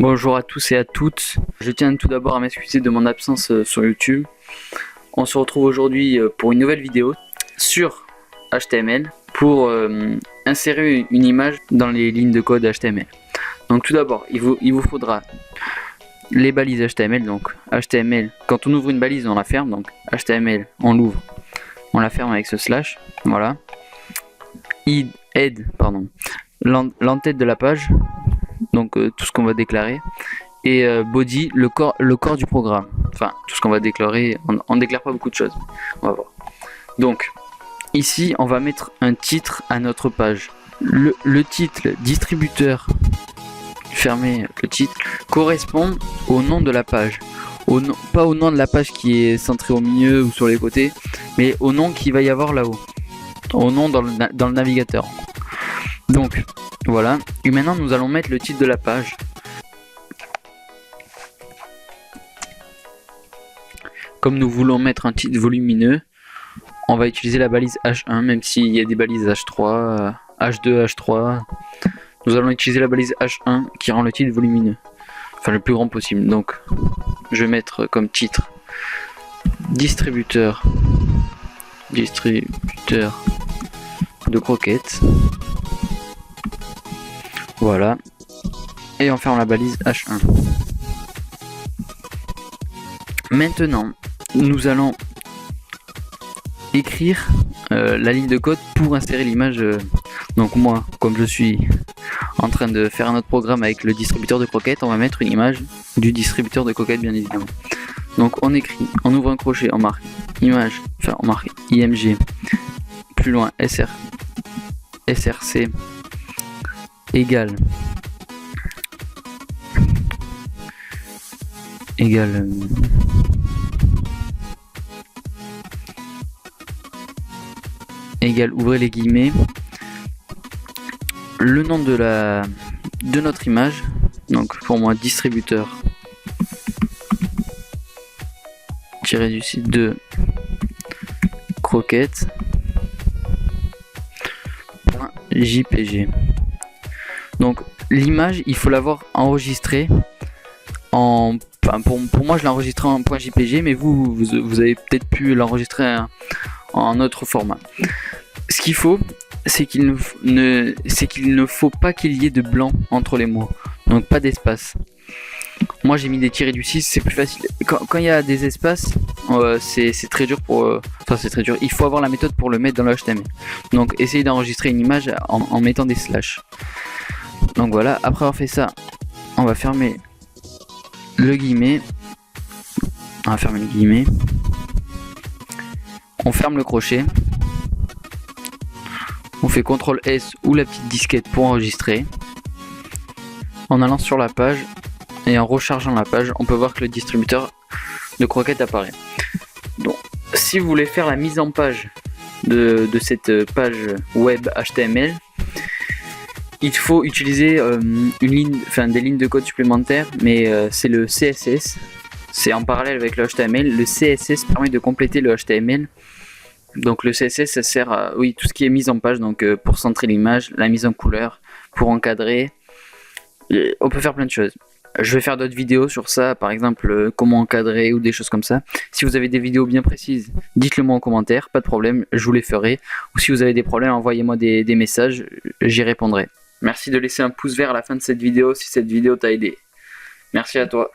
Bonjour à tous et à toutes. Je tiens tout d'abord à m'excuser de mon absence sur YouTube. On se retrouve aujourd'hui pour une nouvelle vidéo sur HTML pour insérer une image dans les lignes de code HTML. Donc tout d'abord, il vous faudra les balises HTML. Donc HTML, quand on ouvre une balise, on la ferme. Donc HTML, on l'ouvre, on la ferme avec ce slash. Voilà. Head, pardon. L'entête de la page. Donc tout ce qu'on va déclarer, et body, le corps du programme, enfin tout ce qu'on va déclarer. On déclare pas beaucoup de choses, on va voir. Donc ici on va mettre un titre à notre page. Le titre distributeur, fermé le titre, correspond au nom de la page, pas au nom de la page qui est centré au milieu ou sur les côtés, mais au nom qu'il va y avoir là-haut, au nom dans le navigateur. Donc voilà, et maintenant nous allons mettre le titre de la page. Comme nous voulons mettre un titre volumineux, on va utiliser la balise H1, même s'il y a des balises H3, H2, H3. Nous allons utiliser la balise H1 qui rend le titre volumineux, enfin le plus grand possible. Donc je vais mettre comme titre distributeur de croquettes. Voilà, et on ferme la balise H1. Maintenant, nous allons écrire la ligne de code pour insérer l'image. Donc moi, comme je suis en train de faire un autre programme avec le distributeur de croquettes, on va mettre une image du distributeur de croquettes, bien évidemment. Donc on écrit, on ouvre un crochet, on marque image, enfin on marque img, plus loin src égale ouvrez les guillemets, le nom de notre image, donc pour moi distributeur tiré du site de croquettes .jpg. Donc l'image, il faut l'avoir enregistrée en... Enfin, pour moi je l'ai enregistré en .jpg, mais vous avez peut-être pu l'enregistrer en autre format. Ce qu'il faut, c'est qu'il ne faut pas qu'il y ait de blanc entre les mots, donc pas d'espace. Moi j'ai mis des tirés du 6, c'est plus facile. Quand il y a des espaces, c'est très dur pour... Enfin c'est très dur, il faut avoir la méthode pour le mettre dans le HTML. Donc essayez d'enregistrer une image en mettant des slash. Donc voilà, après avoir fait ça, on va fermer le guillemet. On va fermer le guillemet. On ferme le crochet. On fait CTRL S ou la petite disquette pour enregistrer. En allant sur la page et en rechargeant la page, on peut voir que le distributeur de croquettes apparaît. Donc, si vous voulez faire la mise en page de cette page web HTML, il faut utiliser des lignes de code supplémentaires, mais c'est le CSS. C'est en parallèle avec le HTML. Le CSS permet de compléter le HTML. Donc le CSS, ça sert à tout ce qui est mise en page, donc pour centrer l'image, la mise en couleur, pour encadrer. On peut faire plein de choses. Je vais faire d'autres vidéos sur ça, par exemple comment encadrer ou des choses comme ça. Si vous avez des vidéos bien précises, dites-le moi en commentaire, pas de problème, je vous les ferai. Ou si vous avez des problèmes, envoyez-moi des messages, j'y répondrai. Merci de laisser un pouce vert à la fin de cette vidéo si cette vidéo t'a aidé. Merci à toi.